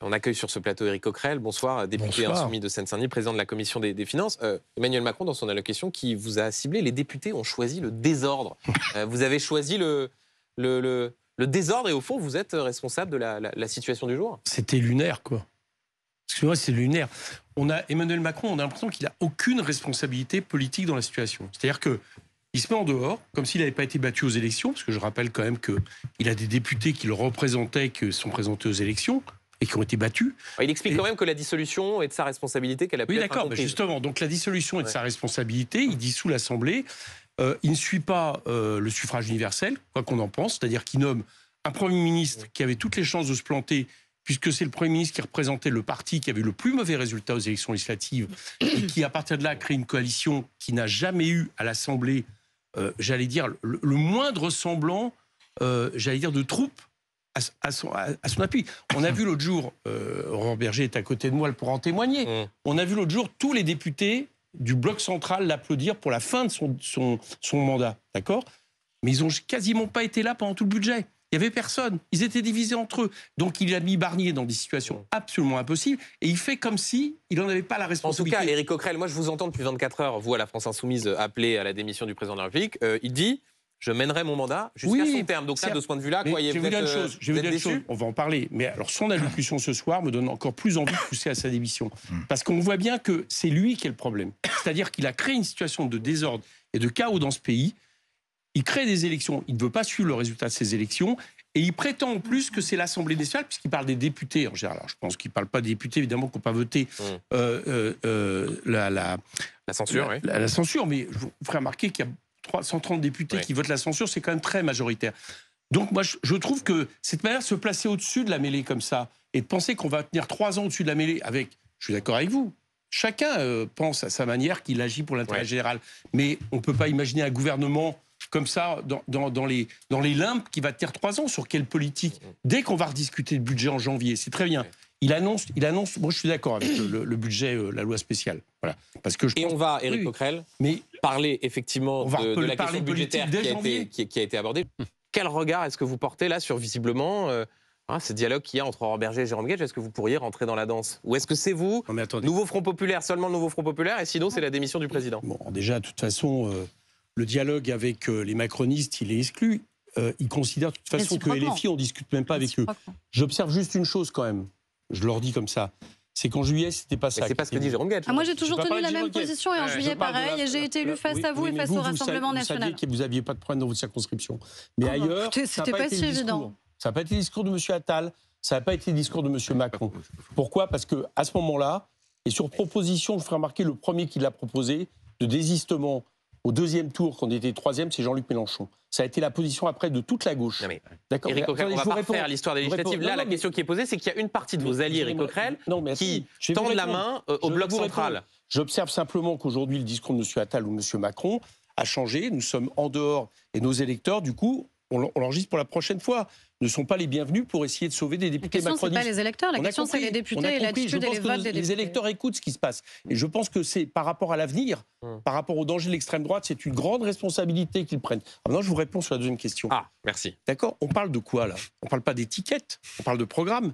On accueille sur ce plateau Éric Coquerel. Bonsoir, député insoumis de Seine-Saint-Denis, président de la commission des finances. Emmanuel Macron, dans son allocution, qui vous a ciblé, les députés ont choisi le désordre. Vous avez choisi le désordre et au fond, vous êtes responsable de la situation du jour. C'était lunaire, quoi. Excusez-moi, c'est lunaire. Emmanuel Macron, on a l'impression qu'il n'a aucune responsabilité politique dans la situation. C'est-à-dire qu'il se met en dehors, comme s'il n'avait pas été battu aux élections, parce que je rappelle quand même qu'il a des députés qui le représentaient, qui sont présentés aux élections et qui ont été battus. Il explique quand même que la dissolution est de sa responsabilité, qu'elle a pu être incomprise. Oui, d'accord, justement. Donc la dissolution est de sa responsabilité, il dissout l'Assemblée. Il ne suit pas le suffrage universel, quoi qu'on en pense, c'est-à-dire qu'il nomme un Premier ministre qui avait toutes les chances de se planter, puisque c'est le Premier ministre qui représentait le parti qui avait eu le plus mauvais résultat aux élections législatives et qui, à partir de là, a créé une coalition qui n'a jamais eu à l'Assemblée, j'allais dire, le moindre semblant, j'allais dire, de troupes à son appui. On a vu l'autre jour, Aurore Berger est à côté de moi pour en témoigner, on a vu l'autre jour tous les députés du bloc central l'applaudir pour la fin de son mandat, d'accord? Mais ils n'ont quasiment pas été là pendant tout le budget. Il n'y avait personne. Ils étaient divisés entre eux. Donc il a mis Barnier dans des situations absolument impossibles et il fait comme si il n'en avait pas la responsabilité. En tout cas, Éric Coquerel, moi je vous entends depuis 24 heures, vous à la France Insoumise, appelé à la démission du président de la République. Il dit « je mènerai mon mandat jusqu'à son terme ». Donc là, de ce point de vue-là, je vais vous dire une chose, on va en parler. Mais alors son allocution ce soir me donne encore plus envie de pousser à sa démission. Parce qu'on voit bien que c'est lui qui est le problème. C'est-à-dire qu'il a créé une situation de désordre et de chaos dans ce pays. Il crée des élections, il ne veut pas suivre le résultat de ces élections, et il prétend en plus que c'est l'Assemblée nationale, puisqu'il parle des députés en général. Alors, je pense qu'il ne parle pas des députés, évidemment, qui n'ont pas voté la censure, oui. La censure, mais je vous ferai remarquer qu'il y a 330 députés qui votent la censure, c'est quand même très majoritaire. Donc moi, je trouve que cette manière de se placer au-dessus de la mêlée comme ça, et de penser qu'on va tenir 3 ans au-dessus de la mêlée avec, je suis d'accord avec vous, chacun pense à sa manière qu'il agit pour l'intérêt général, mais on ne peut pas imaginer un gouvernement comme ça, dans les limbes, qui va tenir 3 ans. Sur quelle politique? Dès qu'on va rediscuter le budget en janvier, c'est très bien. Il annonce, moi je suis d'accord avec le budget, la loi spéciale. Voilà. Parce que on va, Éric Coquerel, parler effectivement de la question budgétaire qui a été abordée. Quel regard est-ce que vous portez là sur visiblement ce dialogue qu'il y a entre Aurore Berger et Jérôme Guedj? Est-ce que vous pourriez rentrer dans la danse? Ou est-ce que c'est vous, nouveau Front Populaire, seulement le nouveau Front Populaire, et sinon c'est la démission du président? Bon, déjà, de toute façon... le dialogue avec les macronistes, il est exclu. Ils considèrent de toute façon que LFI, on ne discute même pas avec eux. J'observe juste une chose quand même, je leur dis comme ça, c'est qu'en juillet, c'était pas ça. C'est pas ce que dit Jérôme Guedj. Moi, j'ai toujours tenu la même position et en juillet, pareil, et j'ai été élu face à vous et face au Rassemblement national. Vous saviez que vous n'aviez pas de problème dans votre circonscription. Mais ailleurs, c'était pas si évident. Ça n'a pas été le discours de M. Attal, ça n'a pas été le discours de M. Macron. Pourquoi? Parce qu'à ce moment-là, et sur proposition, je ferai remarquer le premier qui l'a proposé, de désistement au deuxième tour, quand on était 3e, c'est Jean-Luc Mélenchon. Ça a été la position après de toute la gauche. D'accord. Éric Coquerel, on va pas refaire l'histoire des législatives. Là, la question qui est posée, c'est qu'il y a une partie de vos alliés, Éric Coquerel, qui tendent la main au bloc central. J'observe simplement qu'aujourd'hui, le discours de M. Attal ou M. Macron a changé. Nous sommes en dehors et nos électeurs, du coup, on l'enregistre pour la prochaine fois, ne sont pas les bienvenus pour essayer de sauver des députés macronistes. La question, ce n'est pas les électeurs, la question, c'est les députés et l'attitude et les votes des députés. Les électeurs écoutent ce qui se passe. Et je pense que c'est par rapport à l'avenir, par rapport au danger de l'extrême droite, c'est une grande responsabilité qu'ils prennent. Maintenant, je vous réponds sur la deuxième question. Ah, merci. D'accord? On parle de quoi, là? On ne parle pas d'étiquette, on parle de programme.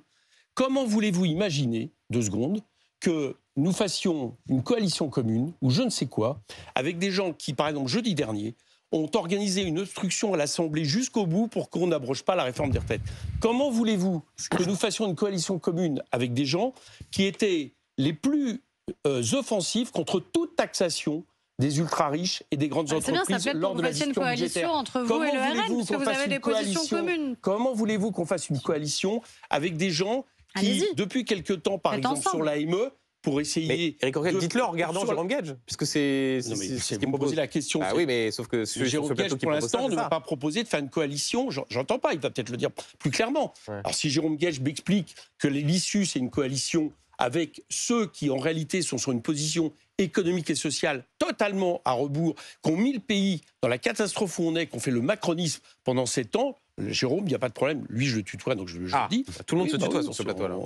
Comment voulez-vous imaginer, 2 secondes, que nous fassions une coalition commune, ou je ne sais quoi, avec des gens qui, par exemple, jeudi dernier, ont organisé une obstruction à l'Assemblée jusqu'au bout pour qu'on n'abroge pas la réforme des retraites. Comment voulez-vous que nous fassions une coalition commune avec des gens qui étaient les plus offensifs contre toute taxation des ultra-riches et des grandes entreprises lors de la discussion budgétaire? Entre vous et le RN, parce que vous avez des positions communes. Comment voulez-vous qu'on fasse une coalition avec des gens qui, depuis quelque temps, par exemple, sur l'AME, pour essayer... Éric Coquerel, dites-le en regardant Jérôme Guedj, puisque c'est ce qui me posait la question. Ah oui, mais sauf que Jérôme Guedj, pour l'instant, ne m'a pas proposé de faire une coalition. J'entends pas, il va peut-être le dire plus clairement. Alors si Jérôme Guedj m'explique que l'issue, c'est une coalition avec ceux qui, en réalité, sont sur une position économique et sociale totalement à rebours, qui ont mis le pays dans la catastrophe où on est, qui ont fait le macronisme pendant 7 ans, Jérôme, il n'y a pas de problème. Lui, je le tutoie, donc je le dis. Tout le monde se tutoie sur ce plateau-là. Non,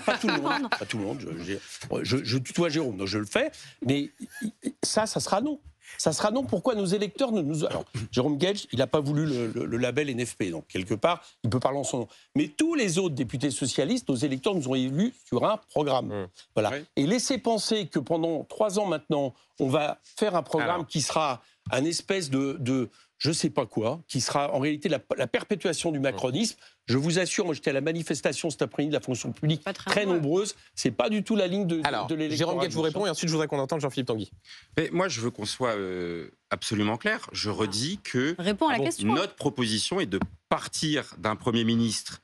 pas tout le monde. Pas tout le monde. Je tutoie Jérôme, donc je le fais. Mais ça sera non. Ça sera non. Pourquoi nos électeurs ne nous... Alors, Jérôme Guedj, il n'a pas voulu le label NFP, donc quelque part, il peut parler en son nom. Mais tous les autres députés socialistes, nos électeurs nous ont élus sur un programme. Voilà. Oui. Et laisser penser que pendant 3 ans maintenant, on va faire un programme qui sera un espèce de je ne sais pas quoi, qui sera en réalité la perpétuation du macronisme. Je vous assure, moi j'étais à la manifestation cet après-midi de la fonction publique, très nombreuse. C'est pas du tout la ligne de l'électorat. Jérôme Guedj vous répond et ensuite je voudrais qu'on entende Jean-Philippe Tanguy. Mais moi je veux qu'on soit absolument clair. Je redis que notre proposition est de partir d'un Premier ministre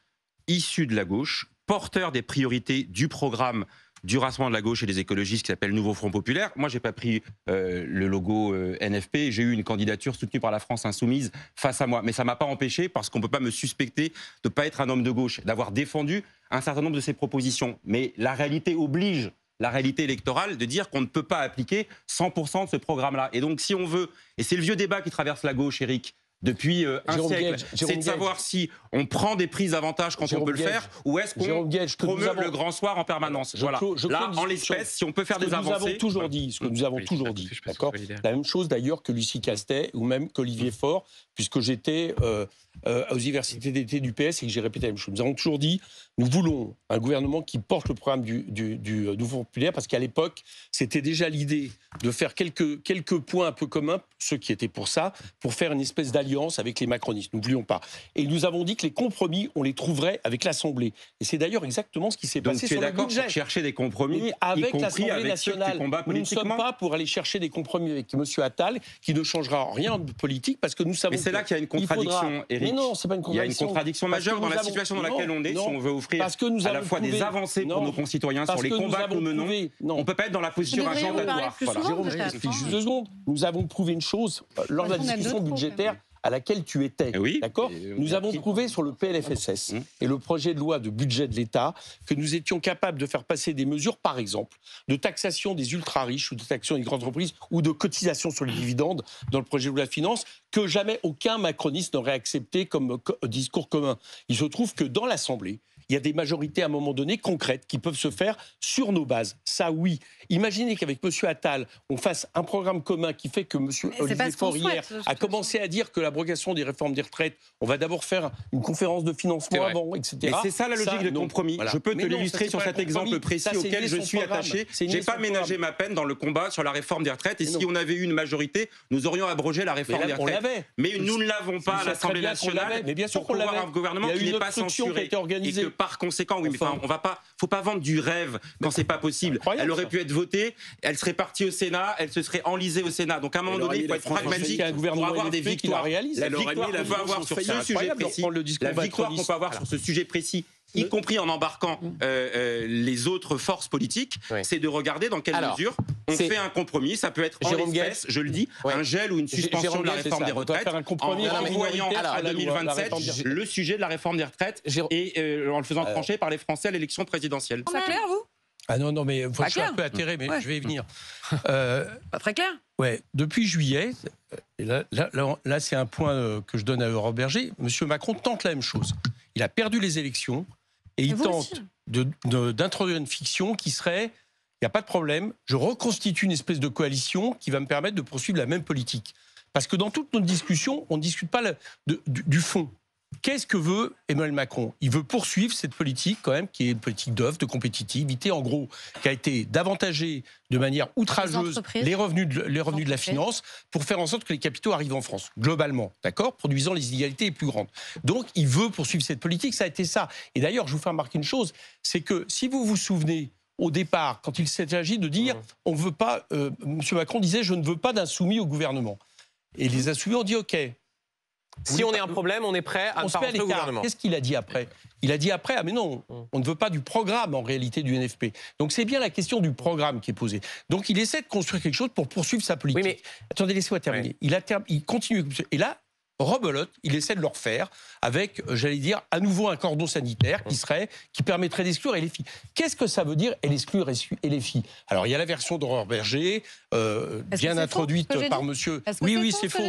issu de la gauche, porteur des priorités du programme du Rassemblement de la gauche et des écologistes qui s'appelle Nouveau Front Populaire. Moi, je n'ai pas pris le logo NFP. J'ai eu une candidature soutenue par la France Insoumise face à moi. Mais ça ne m'a pas empêché, parce qu'on ne peut pas me suspecter de ne pas être un homme de gauche, d'avoir défendu un certain nombre de ses propositions. Mais la réalité oblige, la réalité électorale, de dire qu'on ne peut pas appliquer 100% de ce programme-là. Et donc, si on veut, et c'est le vieux débat qui traverse la gauche, Éric, depuis un siècle, c'est de savoir si on prend des prises d'avantage quand on peut le faire, ou est-ce qu'on promeut le grand soir en permanence. Voilà. Là, en l'espèce, si on peut faire des avancées... Ce que nous avons toujours dit, d'accord ? La même chose d'ailleurs que Lucie Castet, ou même qu'Olivier Faure, puisque j'étais aux universités d'été du PS et que j'ai répété la même chose. Nous avons toujours dit, nous voulons un gouvernement qui porte le programme du Nouveau Populaire, parce qu'à l'époque, c'était déjà l'idée de faire quelques points un peu communs, ceux qui étaient pour ça, pour faire une espèce d'alliance avec les macronistes. N'oublions pas. Et nous avons dit que les compromis, on les trouverait avec l'Assemblée. Et c'est d'ailleurs exactement ce qui s'est passé sur le budget. Donc tu es d'accord pour chercher des compromis, avec l'Assemblée nationale. Nous ne sommes pas pour aller chercher des compromis avec M. Attal, qui ne changera rien de politique, parce que nous savons... Mais c'est là qu'il y a une contradiction, Éric. Mais non, c'est pas une contradiction. Il y a une contradiction majeure dans la situation dans laquelle on est, si on veut offrir à la fois des avancées pour nos concitoyens sur les combats que nous menons. On ne peut pas être dans la posture agentatoire. Jérôme, juste 2 secondes. Nous avons prouvé une chose lors de la discussion budgétaire à laquelle tu étais, d'accord ? Nous avons prouvé sur le PLFSS et le projet de loi de budget de l'État que nous étions capables de faire passer des mesures, par exemple, de taxation des ultra-riches ou de taxation des grandes entreprises ou de cotisation sur les dividendes dans le projet de loi de finances que jamais aucun macroniste n'aurait accepté comme discours commun. Il se trouve que dans l'Assemblée, il y a des majorités à un moment donné concrètes qui peuvent se faire sur nos bases. Ça, oui. Imaginez qu'avec M. Attal, on fasse un programme commun qui fait que M. Olivier Faure hier a commencé à dire que l'abrogation des réformes des retraites, on va d'abord faire une conférence de financement avant, etc. Mais c'est ça la logique de compromis. Voilà. Je peux te l'illustrer sur cet exemple précis auquel je suis attaché. Je n'ai pas ménagé ma peine dans le combat sur la réforme des retraites. Et si on avait eu une majorité, nous aurions abrogé la réforme des retraites. Mais nous ne l'avons pas à l'Assemblée nationale. Mais bien sûr qu'on l'avait. Un gouvernement qui n'est pas censuré. Et que par conséquent, oui, mais faut pas vendre du rêve quand c'est pas possible. Elle aurait pu être votée, elle serait partie au Sénat, elle se serait enlisée au Sénat. Donc à un moment donné, il faut être pragmatique pour avoir des victoires. La victoire qu'on peut avoir sur ce sujet précis, la victoire qu'on peut avoir sur ce sujet précis, y compris en embarquant les autres forces politiques, c'est de regarder dans quelle mesure on fait un compromis. Ça peut être en l'espèce, je le dis, un gel ou une suspension de la réforme des retraites, en renvoyant à 2027 le sujet de la réforme des retraites et en le faisant trancher par les Français à l'élection présidentielle. C'est clair, vous ? Ah non, mais je suis un peu atterré, mais je vais y venir. Pas très clair. Ouais, depuis juillet, et là c'est un point que je donne à Europe Berger, M. Macron tente la même chose. Il a perdu les élections et il tente d'introduire une fiction qui serait, il n'y a pas de problème, je reconstitue une espèce de coalition qui va me permettre de poursuivre la même politique. Parce que dans toute notre discussion, on ne discute pas du fond. Qu'est-ce que veut Emmanuel Macron ? Il veut poursuivre cette politique, quand même, qui est une politique d'offre, de compétitivité, en gros, qui a été d'avantager de manière outrageuse les revenus de la finance pour faire en sorte que les capitaux arrivent en France, globalement, d'accord ? Produisant les inégalités les plus grandes. Donc, il veut poursuivre cette politique, ça a été ça. Et d'ailleurs, je vous fais remarquer une chose, c'est que si vous vous souvenez, au départ, quand il s'agit de dire, on veut pas, M. Macron disait, je ne veux pas d'insoumis au gouvernement. Et les insoumis ont dit, OK. Si on est un problème, on est prêt à ne pas rentrer au gouvernement. Qu'est-ce qu'il a dit après ? Il a dit après, ah mais non, on ne veut pas du programme en réalité du NFP. Donc c'est bien la question du programme qui est posée. Donc il essaie de construire quelque chose pour poursuivre sa politique. Oui, mais... Attendez, laissez-moi terminer. Il continue. Et là, rebelote, il essaie de le refaire avec, j'allais dire, à nouveau un cordon sanitaire qui permettrait d'exclure LFI. Qu'est-ce que ça veut dire exclure LFI? Alors, il y a la version d'Aurore Berger, bien introduite par monsieur... Oui, c'est faux.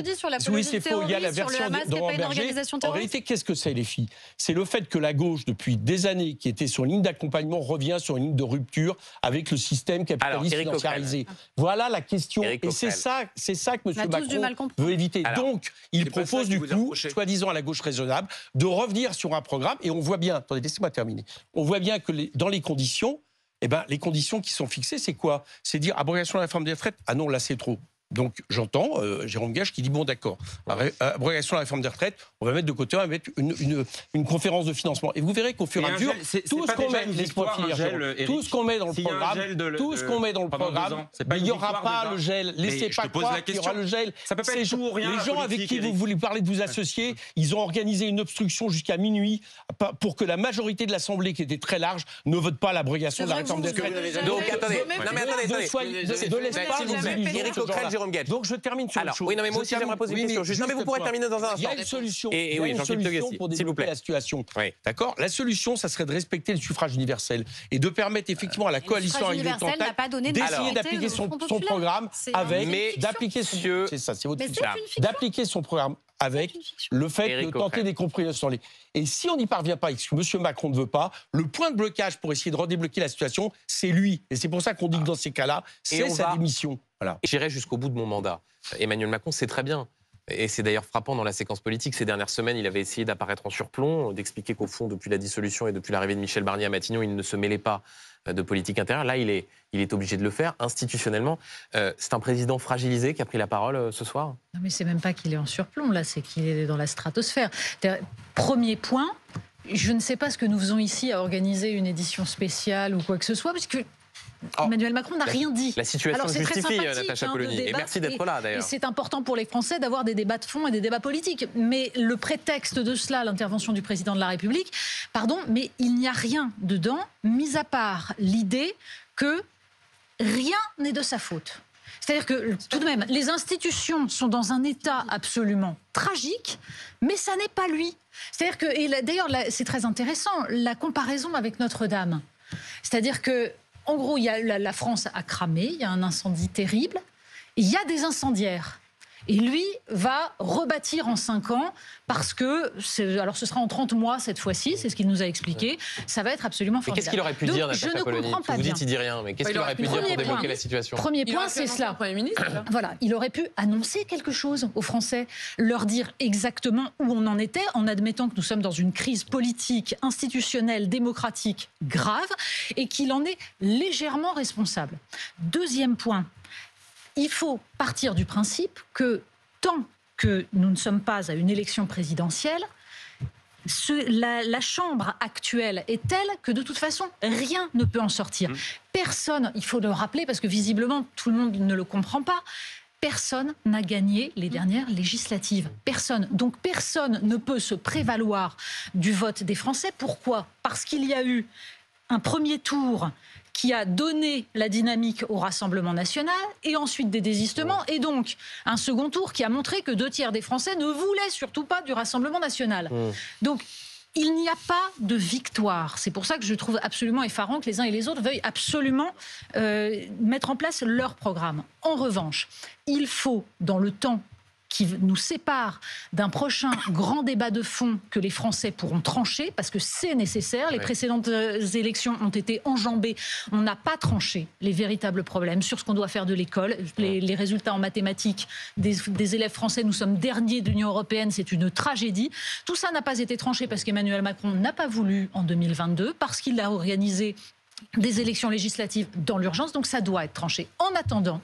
Oui, c'est faux. Il y a la version d'Aurore Berger. En réalité, qu'est-ce que c'est LFI? C'est le fait que la gauche, depuis des années, qui était sur une ligne d'accompagnement, revient sur une ligne de rupture avec le système capitaliste financiarisé. Voilà la question. Et c'est ça que M. Macron veut éviter. Donc, il propose du coup, soi-disant à la gauche raisonnable, de revenir sur un programme. Et on voit bien, attendez, laissez-moi terminer. On voit bien que dans les conditions, les conditions qui sont fixées, c'est quoi? C'est dire abrogation de la réforme des retraites. Ah non, là c'est trop. Donc j'entends Jérôme Gage qui dit bon d'accord, abrogation de la réforme des retraites, on va mettre de côté, on va mettre une conférence de financement. Et vous verrez qu'au fur et à mesure, tout ce qu'on met, tout ce qu'on met dans le programme, il n'y aura pas le gel. Laissez pas croire qu'il y aura le gel. Les gens avec qui vous voulez parler de vous associer, ils ont organisé une obstruction jusqu'à minuit pour que la majorité de l'Assemblée, qui était très large, ne vote pas l'abrogation de la réforme des retraites. Donc attendez, de l'espace. Donc je termine sur une chose. Oui, non, mais moi aussi j'aimerais poser une question. Non, mais vous pourrez terminer dans un instant. Il y a une solution. Et oui, Jean-Philippe pour débloquer la situation. D'accord. La solution, ça serait de respecter le suffrage universel et de permettre effectivement à la coalition d'essayer d'appliquer son programme avec d'appliquer son programme avec le fait de tenter des compromissions. Et si on n'y parvient pas et que M. Macron ne veut pas, le point de blocage pour essayer de redébloquer la situation, c'est lui. Et c'est pour ça qu'on dit que dans ces cas-là, c'est sa démission. Voilà. J'irai jusqu'au bout de mon mandat. Emmanuel Macron, c'est très bien. Et c'est d'ailleurs frappant dans la séquence politique. Ces dernières semaines, il avait essayé d'apparaître en surplomb, d'expliquer qu'au fond, depuis la dissolution et depuis l'arrivée de Michel Barnier à Matignon, il ne se mêlait pas de politique intérieure. Là, il est obligé de le faire institutionnellement. C'est un président fragilisé qui a pris la parole ce soir. Non, mais c'est même pas qu'il est en surplomb, là, c'est qu'il est dans la stratosphère. Premier point, je ne sais pas ce que nous faisons ici à organiser une édition spéciale ou quoi que ce soit, parce que Emmanuel Macron n'a rien dit. La situation justifie, Natacha Polony. Et merci d'être là, d'ailleurs. Et c'est important pour les Français d'avoir des débats de fond et des débats politiques. Mais le prétexte de cela, l'intervention du président de la République, pardon, mais il n'y a rien dedans, mis à part l'idée que rien n'est de sa faute. C'est-à-dire que, tout de même, les institutions sont dans un état absolument tragique, mais ça n'est pas lui. C'est-à-dire que, et d'ailleurs, c'est très intéressant, la comparaison avec Notre-Dame. C'est-à-dire que, en gros, la France a cramé, il y a un incendie terrible, il y a des incendiaires. Et lui va rebâtir en 5 ans parce que, alors ce sera en 30 mois cette fois-ci, c'est ce qu'il nous a expliqué, ça va être absolument formidable. Qu'est-ce qu'il aurait pu dire, Natacha Polony? Vous dites qu'il dit rien, mais qu'est-ce qu'il aurait pu dire pour débloquer la situation? Premier point, c'est cela. Voilà, il aurait pu annoncer quelque chose aux Français, leur dire exactement où on en était, en admettant que nous sommes dans une crise politique, institutionnelle, démocratique grave, et qu'il en est légèrement responsable. Deuxième point. Il faut partir du principe que tant que nous ne sommes pas à une élection présidentielle, la Chambre actuelle est telle que de toute façon, rien ne peut en sortir. Personne, il faut le rappeler parce que visiblement tout le monde ne le comprend pas, personne n'a gagné les dernières législatives. Personne. Donc personne ne peut se prévaloir du vote des Français. Pourquoi? Parce qu'il y a eu un premier tour qui a donné la dynamique au Rassemblement national et ensuite des désistements et donc un second tour qui a montré que 2/3 des Français ne voulaient surtout pas du Rassemblement national. Donc il n'y a pas de victoire. C'est pour ça que je trouve absolument effarant que les uns et les autres veuillent absolument mettre en place leur programme. En revanche, il faut, dans le temps qui nous sépare d'un prochain grand débat de fond que les Français pourront trancher, parce que c'est nécessaire. Les précédentes élections ont été enjambées. On n'a pas tranché les véritables problèmes sur ce qu'on doit faire de l'école. Les résultats en mathématiques des élèves français, nous sommes derniers de l'Union européenne, c'est une tragédie. Tout ça n'a pas été tranché parce qu'Emmanuel Macron n'a pas voulu en 2022, parce qu'il a organisé des élections législatives dans l'urgence, donc ça doit être tranché. En attendant,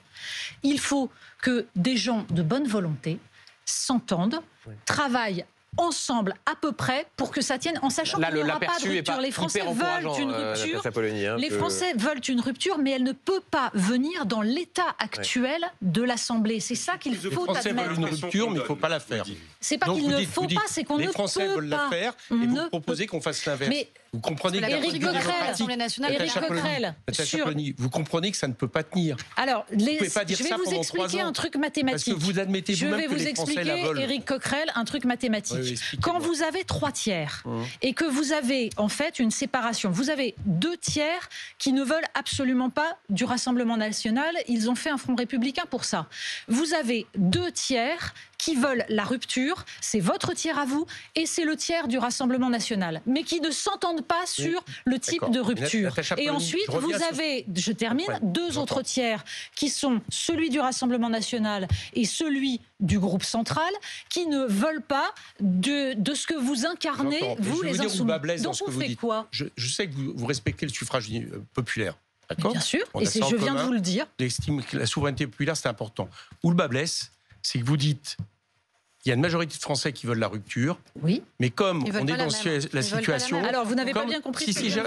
il faut que des gens de bonne volonté s'entendent, travaillent ensemble à peu près pour que ça tienne, en sachant qu'il n'y aura pas de rupture. Les Français veulent une rupture. Les Français veulent une rupture, mais elle ne peut pas venir dans l'état actuel de l'Assemblée. C'est ça qu'il faut admettre. Les Français veulent une rupture, mais il ne faut pas la faire. C'est pas qu'il ne faut pas, c'est qu'on ne peut pas. Les Français veulent la faire et vous proposez qu'on fasse l'inverse. Vous comprenez que Éric Coquerel, vous comprenez que ça ne peut pas tenir. Alors, vous ne pouvez pas dire ça pendant 3 ans. Je vais vous expliquer un truc mathématique. Parce que vous admettez vous-même que les Français la veulent. Je vais vous expliquer, Éric Coquerel, un truc mathématique. Oui, quand vous avez 3 tiers et que vous avez en fait une séparation, vous avez 2 tiers qui ne veulent absolument pas du Rassemblement national. Ils ont fait un front républicain pour ça. Vous avez 2 tiers qui veulent la rupture, c'est votre tiers à vous, et c'est le tiers du Rassemblement national, mais qui ne s'entendent pas sur le type de rupture. Et ensuite, vous avez, je termine, 2 autres tiers, qui sont celui du Rassemblement national et celui du groupe central, qui ne veulent pas de ce que vous incarnez, vous les insoumis. Donc on fait quoi ? Je sais que vous respectez le suffrage populaire. Bien sûr, et je viens de vous le dire. J'estime que la souveraineté populaire, c'est important. Où le bas blesse, c'est que vous dites, il y a une majorité de Français qui veulent la rupture. Oui. Mais comme on est dans la situation... Alors, vous n'avez pas bien compris. Si, j'ai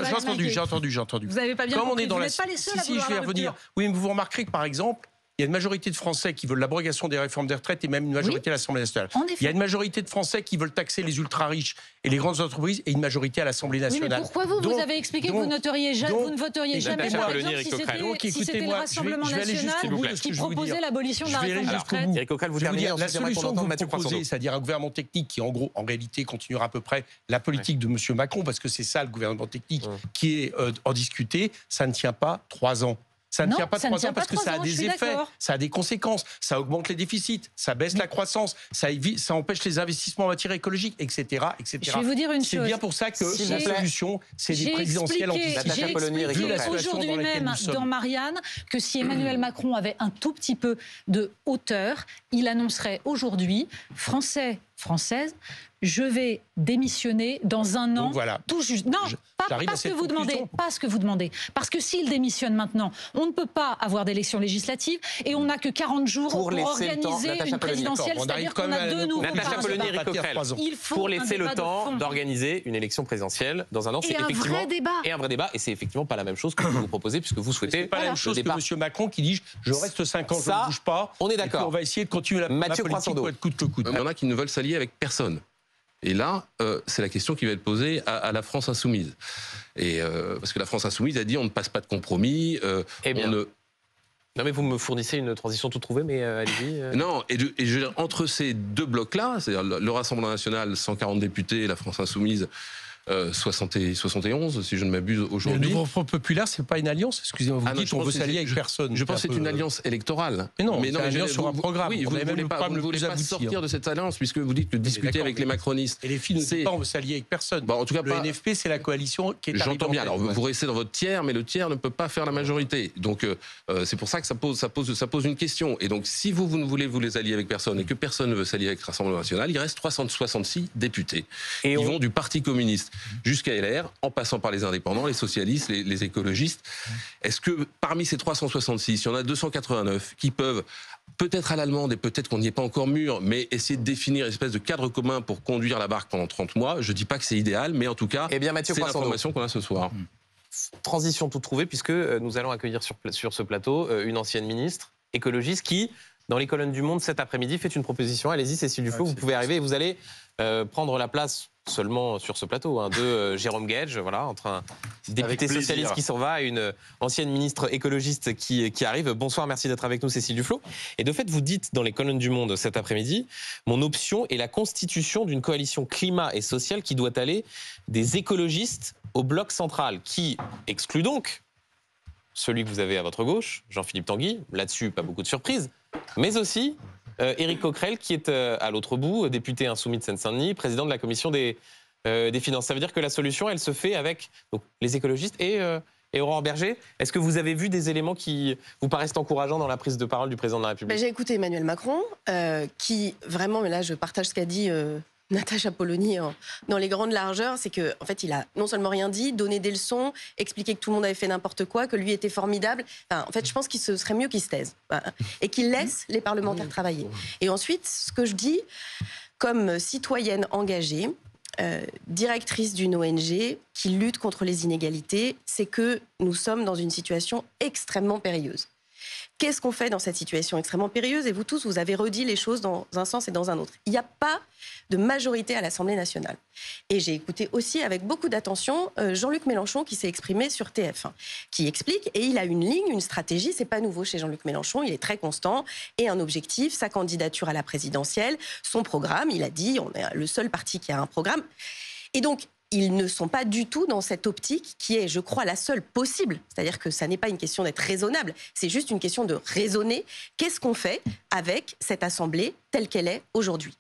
entendu. Vous n'avez pas bien compris. Vous n'êtes pas les seuls à vouloir la rupture. Oui, mais vous remarquerez que, par exemple, il y a une majorité de Français qui veulent l'abrogation des réformes des retraites et même une majorité à l'Assemblée nationale. Il y a une majorité de Français qui veulent taxer les ultra-riches et les grandes entreprises et une majorité à l'Assemblée nationale. Oui, mais pourquoi vous avez expliqué que vous ne voteriez jamais, par exemple, si c'était le Rassemblement national qui proposait l'abolition de la réforme des retraites. Éric Coquerel, vous terminez, la solution que vous proposez, c'est-à-dire un gouvernement technique qui, en gros, en réalité, continuera à peu près la politique de M. Macron, parce que c'est ça, le gouvernement technique, qui est en discuté, ça ne tient pas 3 ans. Ça ne tient pas 3 ans parce que ça a des effets, ça a des conséquences, ça augmente les déficits, ça baisse la croissance, ça empêche les investissements en matière écologique, etc. Je vais vous dire une chose. C'est bien pour ça que la solution, c'est des présidentielles anticipées. J'ai expliqué aujourd'hui même dans Marianne que si Emmanuel Macron avait un tout petit peu de hauteur, il annoncerait aujourd'hui, Française, je vais démissionner dans un an. Voilà. Tout juste. Non, pas ce que vous demandez. Pas ce que vous demandez. Parce que s'il démissionne maintenant, on ne peut pas avoir d'élections législatives et on n'a que 40 jours pour organiser une présidentielle. C'est-à-dire qu'on a 2 nouveaux pour laisser le temps d'organiser une élection présidentielle dans un an. Et un vrai débat. Et un vrai débat. Et c'est effectivement pas la même chose que vous proposez puisque vous souhaitez. C'est pas la même chose que M. Macron qui dit je reste 5 ans, je ne bouge pas. On est d'accord. On va essayer de continuer la politique pour être coûte que coûte. Il y en a qui ne veulent s'allier avec personne. Et là, c'est la question qui va être posée à la France insoumise. Et parce que la France insoumise a dit on ne passe pas de compromis. Non mais vous me fournissez une transition toute trouvée, mais allez-y. Non, et entre ces 2 blocs-là, c'est-à-dire le Rassemblement national, 140 députés, la France insoumise, 71, si je ne m'abuse, aujourd'hui. Le Front populaire, c'est pas une alliance. Excusez-moi, vous dites on veut s'allier avec personne. Je pense que c'est une alliance électorale. Mais non, c'est une alliance sur un programme. Oui, vous ne voulez pas sortir de cette alliance puisque vous dites que discuter avec les macronistes. Et les filles ne disent pas on veut s'allier avec personne. Bon, en tout cas, le NFP, c'est la coalition qui est arrivée. J'entends bien. Alors vous restez dans votre tiers, mais le tiers ne peut pas faire la majorité. Donc c'est pour ça que ça pose une question. Et donc si vous ne voulez vous les allier avec personne et que personne ne veut s'allier avec le Rassemblement national, il reste 366 députés qui vont du Parti communiste jusqu'à LR, en passant par les indépendants, les socialistes, les écologistes. Est-ce que parmi ces 366, il y en a 289 qui peuvent, peut-être à l'allemande et peut-être qu'on n'y est pas encore mûr, mais essayer de définir une espèce de cadre commun pour conduire la barque pendant 30 mois? Je ne dis pas que c'est idéal, mais en tout cas, c'est l'information qu'on a ce soir. Transition toute trouvée, puisque nous allons accueillir sur ce plateau une ancienne ministre écologiste qui, dans les colonnes du Monde cet après-midi, fait une proposition. Allez-y, Cécile Duflot, vous pouvez arriver et vous allez prendre la place seulement sur ce plateau de Jérôme Guedj, voilà, entre un député socialiste qui s'en va et une ancienne ministre écologiste qui arrive. Bonsoir, merci d'être avec nous, Cécile Duflot. Et de fait, vous dites dans les colonnes du Monde cet après-midi, mon option est la constitution d'une coalition climat et sociale qui doit aller des écologistes au bloc central, qui exclut donc celui que vous avez à votre gauche, Jean-Philippe Tanguy, là-dessus pas beaucoup de surprises, mais aussi Éric Coquerel qui est à l'autre bout, député insoumis de Seine-Saint-Denis, président de la commission des finances. Ça veut dire que la solution, elle se fait avec les écologistes et Aurore Bergé. Est-ce que vous avez vu des éléments qui vous paraissent encourageants dans la prise de parole du président de la République? J'ai écouté Emmanuel Macron, qui vraiment, mais là je partage ce qu'a dit Natacha Polony dans les grandes largeurs, c'est qu'en fait, il a non seulement rien dit, donné des leçons, expliqué que tout le monde avait fait n'importe quoi, que lui était formidable. Enfin, en fait, je pense qu'il serait mieux qu'il se taise et qu'il laisse les parlementaires travailler. Et ensuite, ce que je dis, comme citoyenne engagée, directrice d'une ONG qui lutte contre les inégalités, c'est que nous sommes dans une situation extrêmement périlleuse. qu'est-ce qu'on fait dans cette situation extrêmement périlleuse? Et vous tous, vous avez redit les choses dans un sens et dans un autre. Il n'y a pas de majorité à l'Assemblée nationale. Et j'ai écouté aussi avec beaucoup d'attention Jean-Luc Mélenchon qui s'est exprimé sur TF1, qui explique, et il a une ligne, une stratégie, c'est pas nouveau chez Jean-Luc Mélenchon, il est très constant, et un objectif, sa candidature à la présidentielle, son programme, il a dit, on est le seul parti qui a un programme. Et donc, ils ne sont pas du tout dans cette optique qui est, je crois, la seule possible. C'est-à-dire que ça n'est pas une question d'être raisonnable, c'est juste une question de raisonner. Qu'est-ce qu'on fait avec cette Assemblée telle qu'elle est aujourd'hui?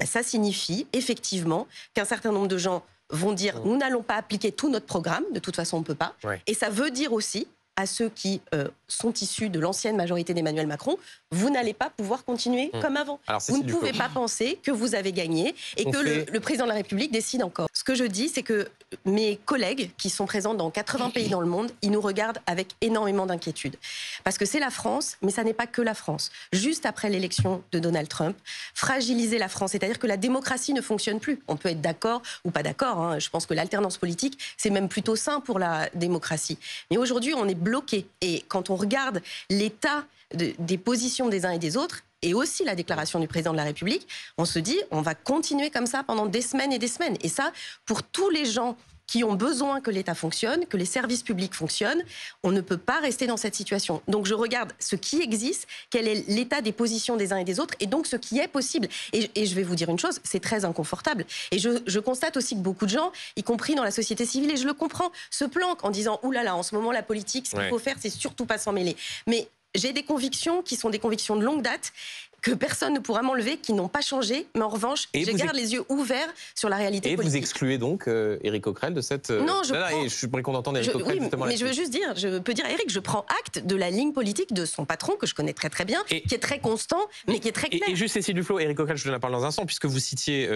Ça signifie effectivement qu'un certain nombre de gens vont dire « nous n'allons pas appliquer tout notre programme, de toute façon on ne peut pas ouais. ». Et ça veut dire aussi à ceux qui sont issus de l'ancienne majorité d'Emmanuel Macron, vous n'allez pas pouvoir continuer comme avant. Alors, vous ne pouvez pas penser que vous avez gagné et que le président de la République décide encore. Ce que je dis, c'est que mes collègues qui sont présents dans 80 pays dans le monde, ils nous regardent avec énormément d'inquiétude. Parce que c'est la France, mais ça n'est pas que la France. Juste après l'élection de Donald Trump, fragiliser la France, c'est-à-dire que la démocratie ne fonctionne plus. On peut être d'accord ou pas d'accord, hein. Je pense que l'alternance politique, c'est même plutôt sain pour la démocratie. Mais aujourd'hui, on est bloqué. Et quand on regarde l'état des positions des uns et des autres, et aussi la déclaration du président de la République, on se dit, on va continuer comme ça pendant des semaines et des semaines. Et ça, pour tous les gens qui ont besoin que l'État fonctionne, que les services publics fonctionnent, on ne peut pas rester dans cette situation. Donc je regarde ce qui existe, quel est l'état des positions des uns et des autres, et donc ce qui est possible. Et je vais vous dire une chose, c'est très inconfortable. Et je constate aussi que beaucoup de gens, y compris dans la société civile, et je le comprends, se planquent en disant « Ouh là là, en ce moment la politique, ce qu'il faut faire, c'est surtout pas s'en mêler ». Mais j'ai des convictions qui sont des convictions de longue date, que personne ne pourra m'enlever, qui n'ont pas changé, mais en revanche, je garde les yeux ouverts sur la réalité politique. Et vous excluez donc Éric Coquerel de cette... Non, je prends... je voudrais qu'on entende Éric Coquerel justement mais je veux juste dire, je peux dire à Éric, je prends acte de la ligne politique de son patron, que je connais très très bien, qui est très constant, mais qui est très clair. Et juste Cécile Duflot, Éric Coquerel, je vous en parle dans un instant, puisque vous citiez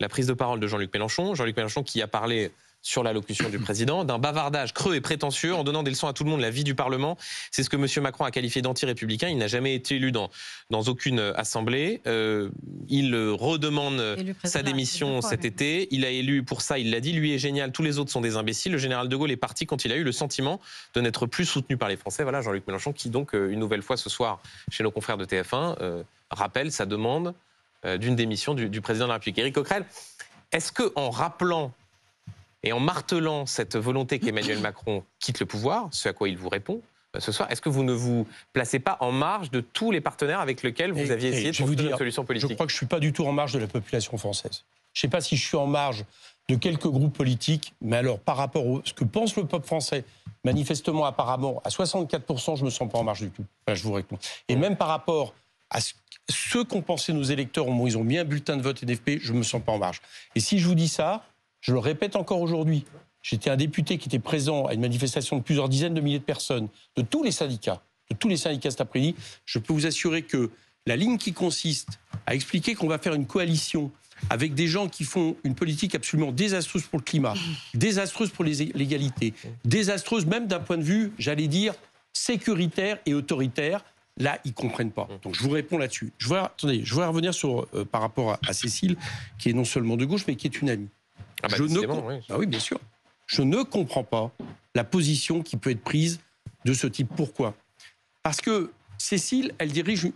la prise de parole de Jean-Luc Mélenchon. Jean-Luc Mélenchon qui a parlé sur l'allocution du président, d'un bavardage creux et prétentieux en donnant des leçons à tout le monde de la vie du Parlement. C'est ce que M. Macron a qualifié d'anti-républicain. Il n'a jamais été élu dans aucune assemblée. Il redemande sa démission cet été. Il a élu pour ça, il l'a dit, lui est génial, tous les autres sont des imbéciles. Le général de Gaulle est parti quand il a eu le sentiment de n'être plus soutenu par les Français. Voilà Jean-Luc Mélenchon qui donc, une nouvelle fois ce soir, chez nos confrères de TF1, rappelle sa demande d'une démission du président de la République. Éric Coquerel, est-ce qu'en rappelant et en martelant cette volonté qu'Emmanuel Macron quitte le pouvoir, ce à quoi il vous répond ce soir, est-ce que vous ne vous placez pas en marge de tous les partenaires avec lesquels vous aviez essayé de trouver une solution politique? Je crois que je ne suis pas du tout en marge de la population française. Je ne sais pas si je suis en marge de quelques groupes politiques, mais alors par rapport à ce que pense le peuple français, manifestement, apparemment, à 64%, je ne me sens pas en marge du tout. Enfin, je vous réponds. Et même par rapport à ce qu'ont pensé nos électeurs, ils ont mis un bulletin de vote NFP, je ne me sens pas en marge. Et si je vous dis ça, je le répète encore aujourd'hui, j'étais un député qui était présent à une manifestation de plusieurs dizaines de milliers de personnes, de tous les syndicats cet après-midi. Je peux vous assurer que la ligne qui consiste à expliquer qu'on va faire une coalition avec des gens qui font une politique absolument désastreuse pour le climat, désastreuse pour l'égalité, désastreuse même d'un point de vue, j'allais dire, sécuritaire et autoritaire, là, ils ne comprennent pas. Donc, je vous réponds là-dessus. Je voudrais revenir par rapport à Cécile, qui est non seulement de gauche, mais qui est une amie. Oui, bien sûr. Je ne comprends pas la position qui peut être prise de ce type. Pourquoi? Parce que Cécile, elle dirige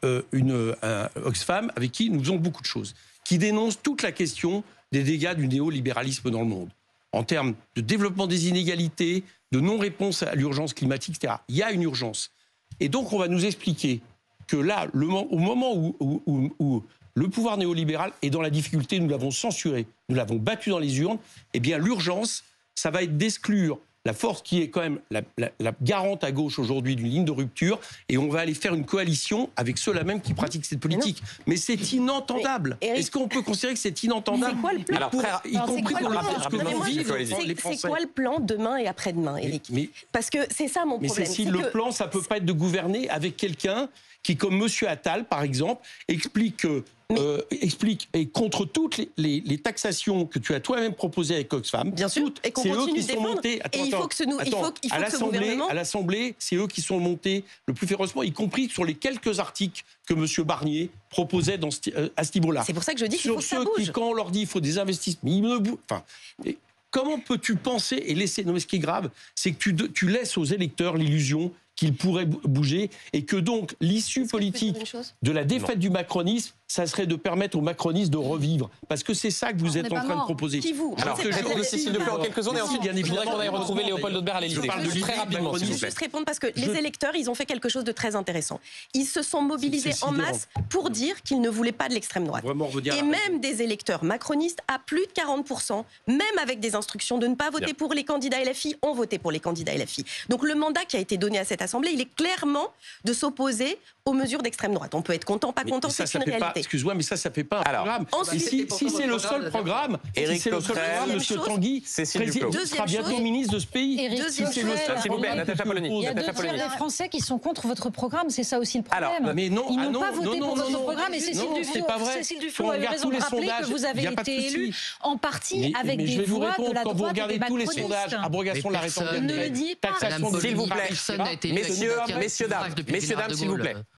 Oxfam avec qui nous faisons beaucoup de choses, qui dénonce toute la question des dégâts du néolibéralisme dans le monde, en termes de développement des inégalités, de non-réponse à l'urgence climatique, etc. Il y a une urgence. Et donc, on va nous expliquer que là, au moment où le pouvoir néolibéral est dans la difficulté, nous l'avons censuré, nous l'avons battu dans les urnes, eh bien l'urgence, ça va être d'exclure la force qui est quand même la garante à gauche aujourd'hui d'une ligne de rupture, et on va aller faire une coalition avec ceux-là même qui pratiquent cette politique. Mais c'est inentendable. Est-ce qu'on peut considérer que c'est inentendable? C'est quoi le plan? Y compris pour ce que vont vivre les Français. C'est quoi le plan demain et après-demain, Éric? Parce que c'est ça mon problème. Mais Cécile, le plan, ça ne peut pas être de gouverner avec quelqu'un qui, comme M. Attal, par exemple, explique et contre toutes les taxations que tu as toi-même proposées avec Oxfam. Bien sûr, et qu'on continue de défendre. Et il faut que ce gouvernement... À l'Assemblée, c'est eux qui sont montés le plus férocement, y compris sur les quelques articles que M. Barnier proposait à ce niveau-là. C'est pour ça que je dis qu'il faut que ça bouge. Qui, quand on leur dit qu'il faut des investissements... Comment peux-tu penser et laisser... Non, mais ce qui est grave, c'est que tu laisses aux électeurs l'illusion qu'il pourrait bouger et que donc l'issue politique de la défaite du macronisme, ça serait de permettre aux macronistes de revivre. Parce que c'est ça que vous êtes en train de proposer. Qui vous? Alors, Cécile Duflot en quelques secondes et ensuite, je voudrais qu'on aille retrouver Léopold Audebert à l'Élysée. Très rapidement, Je vais juste répondre parce que les électeurs, ils ont fait quelque chose de très intéressant. Ils se sont mobilisés en masse pour dire qu'ils ne voulaient pas de l'extrême droite. Et même des électeurs macronistes à plus de 40%, même avec des instructions de ne pas voter pour les candidats LFI, ont voté pour les candidats LFI. Donc le mandat qui a été donné à cette Assemblée, il est clairement de s'opposer aux mesures d'extrême droite. On peut être content, pas content, c'est une réalité. Excuse-moi, mais ça fait pas un programme. Si c'est le seul programme, M. Tanguy sera bientôt ministre de ce pays. S'il vous plaît, Natacha Polony. Il y a 2 tiers des Français qui sont contre votre programme, c'est ça aussi le problème. Mais non, ils n'ont pas voté pour votre programme et Cécile Duflot a raison de rappeler que vous avez été élu en partie avec des voix de la droite et des macronistes. Quand vous regardez tous les sondages, abrogation de la réforme des retraites, taxation de... S'il vous plaît, messieurs, dames, s'il vous plaît.